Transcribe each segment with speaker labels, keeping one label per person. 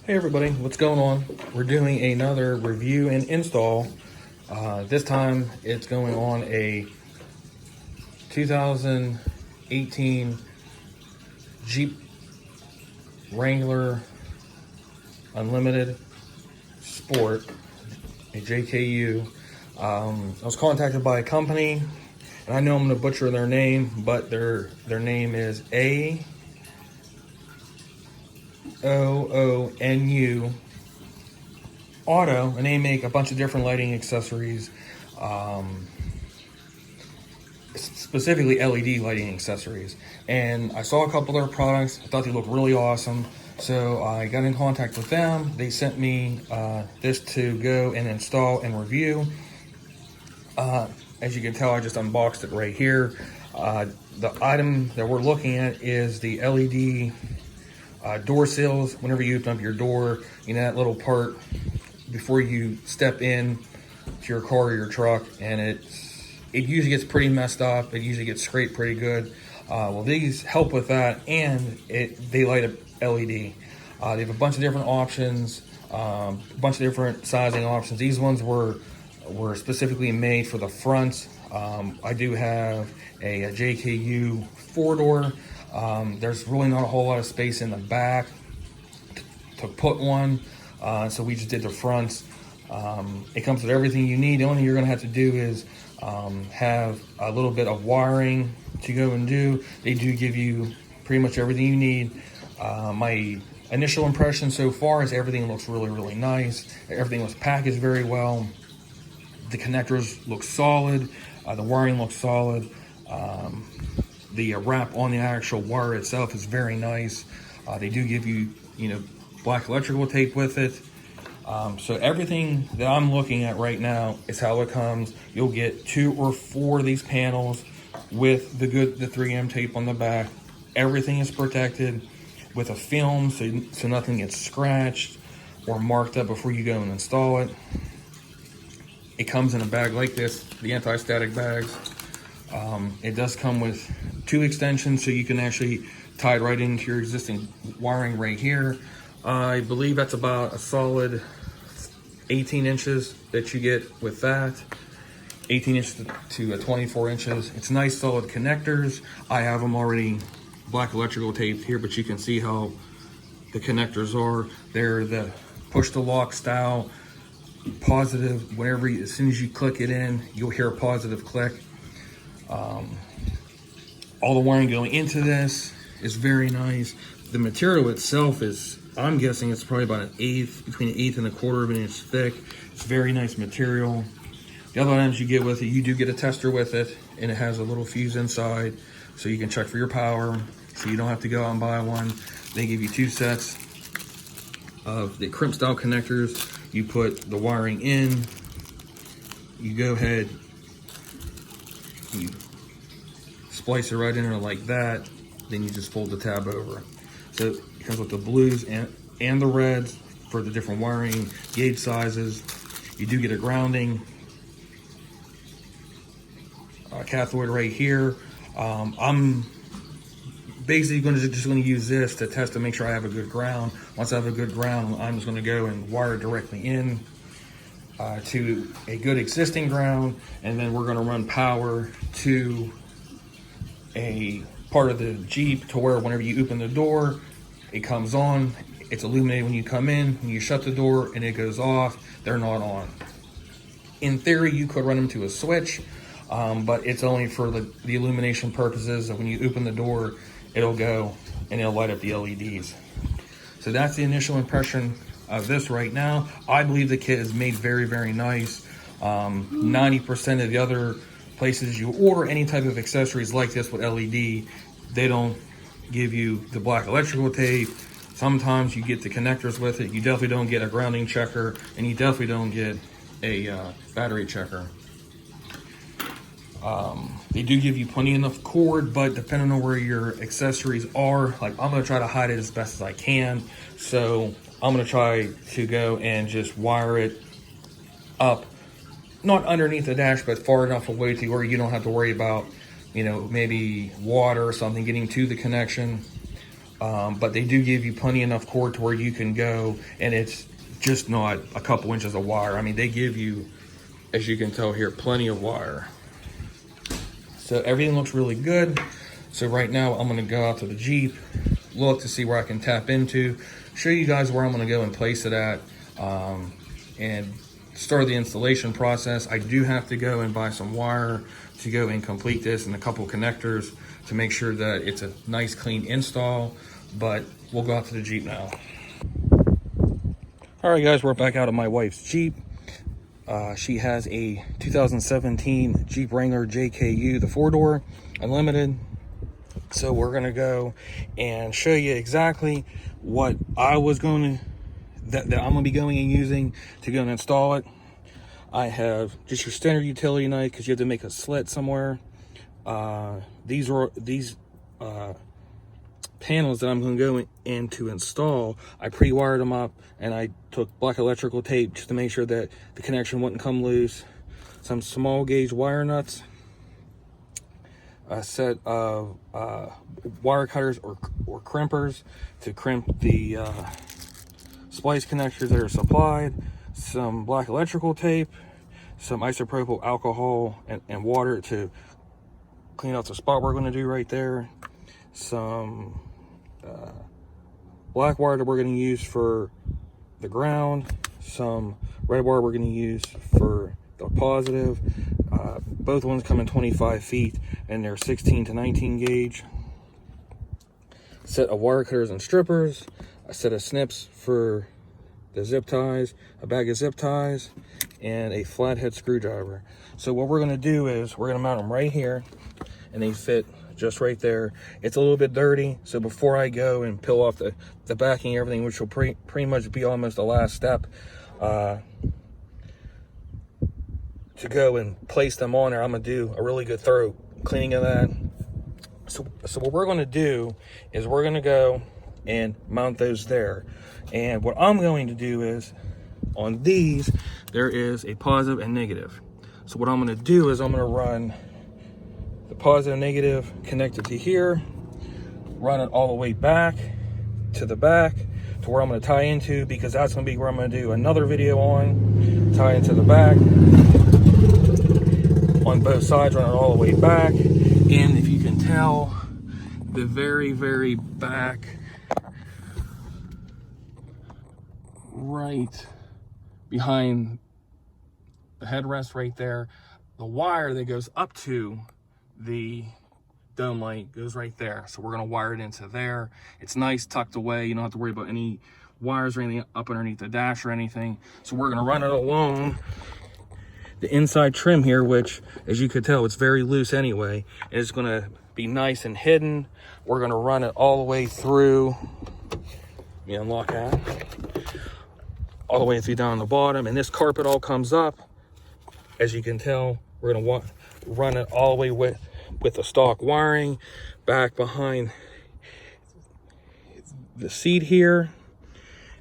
Speaker 1: Hey everybody, what's going on? We're doing another review and install. This time it's going on a 2018 Jeep Wrangler Unlimited Sport, a JKU. I was contacted by a company, and I know I'm going to butcher their name, but their name is Aoonu Auto, and they make a bunch of different lighting accessories, specifically LED lighting accessories. And I saw a couple of their products. I thought they looked really awesome, so I got in contact with them. They sent me this to go and install and review. As you can tell, I just unboxed it right here. The item that we're looking at is the LED door sills. Whenever you open up your door, you know that little part before you step in to your car or your truck, and it usually gets pretty messed up. It usually gets scraped pretty good. Well, these help with that, and they light up LED. They have a bunch of different options, a bunch of different sizing options. These ones were specifically made for the fronts. I do have a JKU 4-door. There's really not a whole lot of space in the back to put one, so we just did the fronts. It comes with everything you need. The only thing you're going to have to do is have a little bit of wiring to go and do. They do give you pretty much everything you need. My initial impression so far is everything looks really, really nice. Everything was packaged very well. The connectors look solid. The wiring looks solid. The wrap on the actual wire itself is very nice. They do give you, black electrical tape with it. So everything that I'm looking at right now is how it comes. You'll get 2 or 4 of these panels with the 3M tape on the back. Everything is protected with a film, so nothing gets scratched or marked up before you go and install it. It comes in a bag like this, the anti-static bags. It does come with 2 extensions, so you can actually tie it right into your existing wiring right here. I believe that's about a solid 18 inches that you get with that. 18 inches to 24 inches. It's nice solid connectors. I have them already black electrical taped here, but you can see how the connectors are. They're the push to lock style. Positive, whenever as soon as you click it in, you'll hear a positive click. All the wiring going into this is very nice. The material itself is, I'm guessing it's probably about between an eighth and a quarter of an inch thick. It's very nice material. The other items you get with it, you do get a tester with it, and it has a little fuse inside, so you can check for your power, so you don't have to go out and buy one. They give you 2 sets of the crimp style connectors. You put the wiring in, you go ahead, you splice it right in there like that, then you just fold the tab over. So it comes with the blues and the reds for the different wiring gauge sizes. You do get a grounding cathode right here. I'm basically just going to use this to test to make sure I have a good ground. Once I have a good ground, I'm just going to go and wire it directly in to a good existing ground, and then we're going to run power to a part of the Jeep to where whenever you open the door, it comes on. It's illuminated when you come in. When you shut the door and it goes off, they're not on. In theory, you could run them to a switch, but it's only for the illumination purposes. When you open the door, it'll go and it'll light up the LEDs. So that's the initial impression of this right now. I believe the kit is made very, very nice. 90% of the other places you order any type of accessories like this with LED, they don't give you the black electrical tape. Sometimes you get the connectors with it. You definitely don't get a grounding checker, and you definitely don't get a battery checker. They do give you plenty enough cord, but depending on where your accessories are, like I'm gonna try to hide it as best as I can. So I'm gonna try to go and just wire it up, not underneath the dash, but far enough away to where you don't have to worry about, maybe water or something getting to the connection. but they do give you plenty enough cord to where you can go, and it's just not a couple inches of wire. I mean, they give you, as you can tell here, plenty of wire. So everything looks really good. So right now I'm gonna go out to the Jeep, look to see where I can tap into, show you guys where I'm gonna go and place it at, and start the installation process. I do have to go and buy some wire to go and complete this, and a couple connectors to make sure that it's a nice clean install, but we'll go out to the Jeep now. All right guys, we're back out of my wife's Jeep. She has a 2017 Jeep Wrangler JKU, the 4-door, unlimited. So we're gonna go and show you exactly what I was going to, that I'm gonna be going and using to go and install it. I have just your standard utility knife because you have to make a slit somewhere. These panels that I'm going to go in to install, I pre-wired them up, and I took black electrical tape just to make sure that the connection wouldn't come loose. Some small gauge wire nuts, a set of wire cutters or crimpers to crimp the splice connectors that are supplied, some black electrical tape, some isopropyl alcohol and water to clean out the spot we're going to do right there, some black wire that we're going to use for the ground, some red wire we're going to use for the positive. Both ones come in 25 feet and they're 16 to 19 gauge. A set of wire cutters and strippers, a set of snips for the zip ties, a bag of zip ties, and a flathead screwdriver. So what we're going to do is we're going to mount them right here, and they fit just right there. It's a little bit dirty, so before I go and peel off the backing and everything, which will pretty much be almost the last step to go and place them on there, I'm going to do a really good thorough cleaning of that. So what we're going to do is we're going to go and mount those there. And what I'm going to do is, on these, there is a positive and negative. So what I'm going to do is I'm going to run the positive and negative connected to here, run it all the way back to the back to where I'm going to tie into, because that's going to be where I'm going to do another video on, tie into the back on both sides, run it all the way back. And if you can tell, the very, very back, right behind the headrest right there, the wire that goes up to the dome light goes right there. So we're going to wire it into there. It's nice tucked away. You don't have to worry about any wires or anything up underneath the dash or anything. So we're going to run it along the inside trim here, which, as you could tell, it's very loose anyway. It's going to be nice and hidden. We're going to run it all the way through. Let me unlock that. All the way through down the bottom, and this carpet all comes up. As you can tell, we're going to run it all the way with the stock wiring back behind the seat here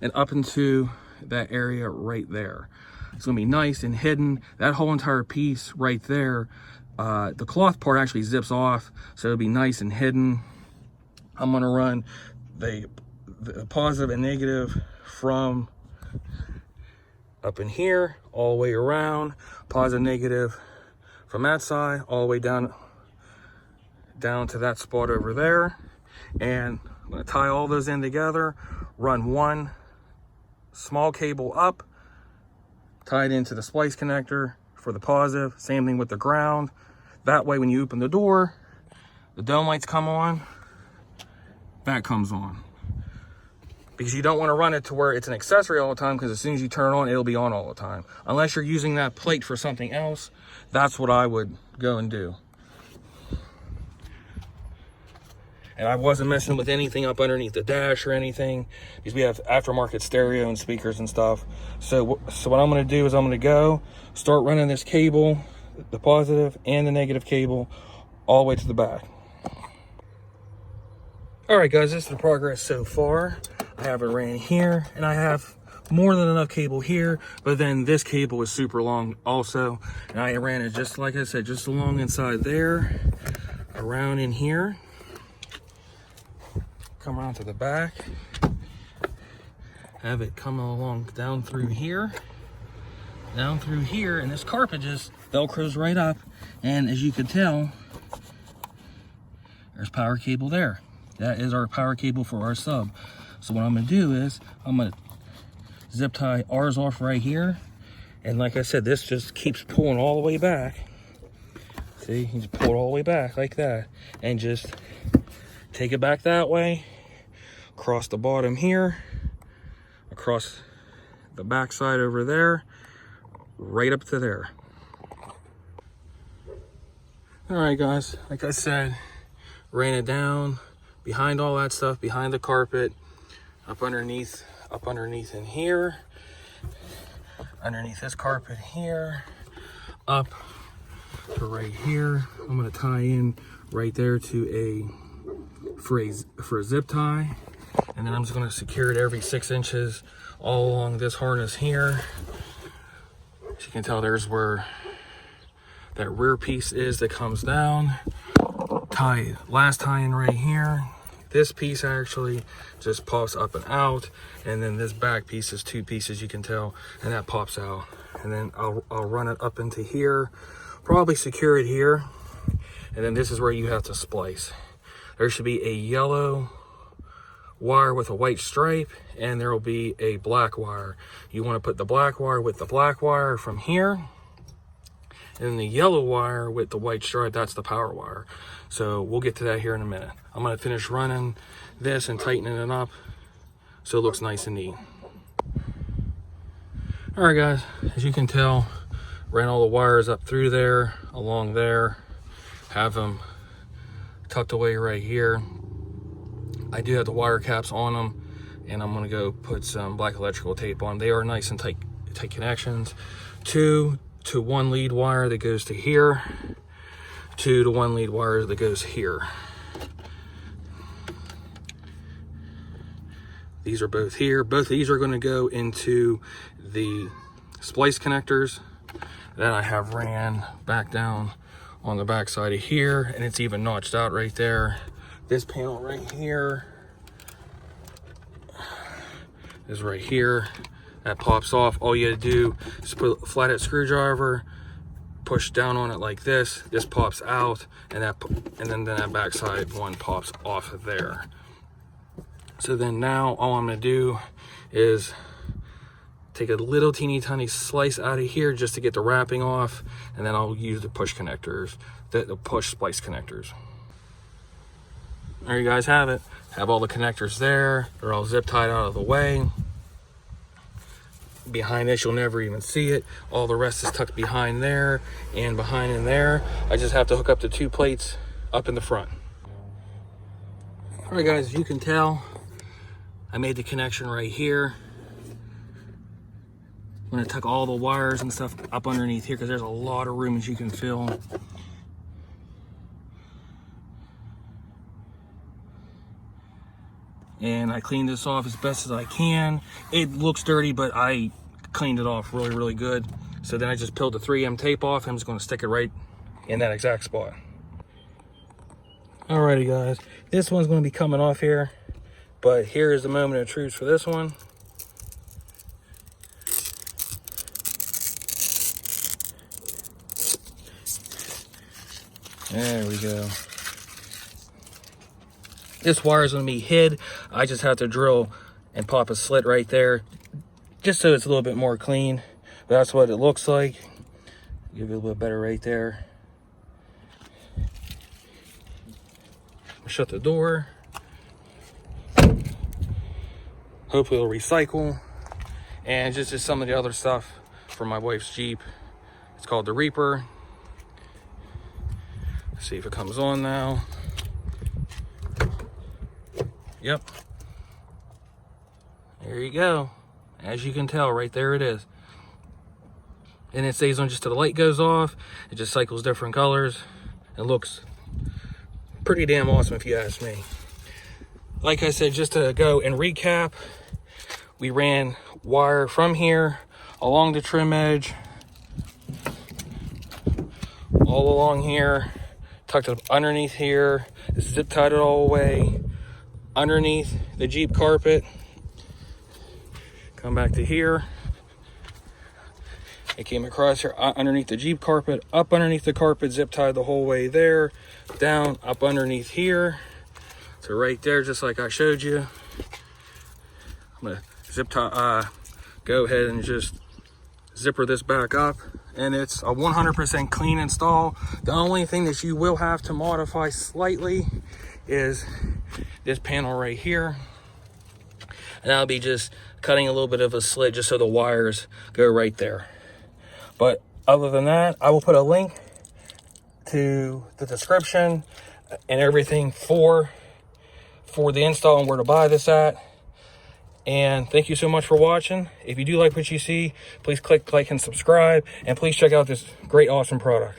Speaker 1: and up into that area right there. It's going to be nice and hidden. That whole entire piece right there, the cloth part actually zips off, so it'll be nice and hidden. I'm going to run the positive and negative from up in here all the way around, positive negative from that side all the way down to that spot over there. And I'm going to tie all those in together, run one small cable up, tie it into the splice connector for the positive, same thing with the ground. That way when you open the door, the dome lights come on, that comes on. Because you don't want to run it to where it's an accessory all the time, because as soon as you turn it on, it'll be on all the time. Unless you're using that plate for something else, that's what I would go and do. And I wasn't messing with anything up underneath the dash or anything, because we have aftermarket stereo and speakers and stuff. So what I'm going to do is I'm going to go start running this cable, the positive and the negative cable, all the way to the back. All right, guys, this is the progress so far. I have it ran here, and I have more than enough cable here, but then this cable is super long also, and I ran it just like I said, just along inside there, around in here, come around to the back, have it come along down through here, and this carpet just velcros right up. And as you can tell, there's power cable there. That is our power cable for our sub. So what I'm gonna do is I'm gonna zip tie ours off right here. And like I said, this just keeps pulling all the way back. See, you just pull it all the way back like that. And just take it back that way, across the bottom here, across the back side over there, right up to there. All right, guys, like I said, ran it down behind all that stuff, behind the carpet, up underneath in here, underneath this carpet here, up to right here. I'm gonna tie in right there to for a zip tie, and then I'm just gonna secure it every 6 inches all along this harness here. As you can tell, there's where that rear piece is that comes down. Last tie in right here. This piece actually just pops up and out, and then this back piece is 2 pieces, you can tell, and that pops out. And then I'll run it up into here, probably secure it here, and then this is where you have to splice. There should be a yellow wire with a white stripe, and there will be a black wire. You want to put the black wire with the black wire from here, and the yellow wire with the white stripe, that's the power wire. So we'll get to that here in a minute. I'm gonna finish running this and tightening it up so it looks nice and neat. All right, guys, as you can tell, ran all the wires up through there, along there, have them tucked away right here. I do have the wire caps on them, and I'm gonna go put some black electrical tape on. They are nice and tight connections. 2 to 1 lead wire that goes to here, 2 to 1 lead wire that goes here. These are both here. Both of these are going to go into the splice connectors that I have ran back down on the back side of here, and it's even notched out right there. This panel right here is right here. That pops off. All you gotta do is put a flathead screwdriver, push down on it like this. This pops out, and then that backside one pops off of there. So then now all I'm gonna do is take a little teeny tiny slice out of here just to get the wrapping off, and then I'll use the push connectors, the push splice connectors. There you guys have it. Have all the connectors there. They're all zip tied out of the way. Behind this, you'll never even see it. All the rest is tucked behind there and behind in there. I just have to hook up the 2 plates up in the front. All right, guys, as you can tell, I made the connection right here. I'm gonna tuck all the wires and stuff up underneath here because there's a lot of room as you can feel. And I cleaned this off as best as I can. It looks dirty, but I cleaned it off really, really good. So then I just peeled the 3M tape off. I'm just gonna stick it right in that exact spot. Alrighty, guys, this one's gonna be coming off here, but here is the moment of truth for this one. There we go. This wire is gonna be hid. I just have to drill and pop a slit right there, just so it's a little bit more clean. But that's what it looks like. Give it a little better right there. Shut the door. Hopefully it'll recycle. And just some of the other stuff from my wife's Jeep. It's called the Reaper. Let's see if it comes on now. Yep. There you go. As you can tell, right there it is. And it stays on just till the light goes off. It just cycles different colors. It looks pretty damn awesome if you ask me. Like I said, just to go and recap, we ran wire from here along the trim edge, all along here, tucked it up underneath here, zip tied it all away, underneath the Jeep carpet. Come back to here. It came across here underneath the Jeep carpet, up underneath the carpet, zip tied the whole way there, down, up underneath here. So right there, just like I showed you. I'm gonna zip tie, go ahead and just zipper this back up. And it's a 100% clean install. The only thing that you will have to modify slightly is this panel right here. And I'll be just cutting a little bit of a slit just so the wires go right there. But other than that, I will put a link to the description and everything for the install and where to buy this at. And thank you so much for watching. If you do like what you see, please click like and subscribe, and please check out this great, awesome product.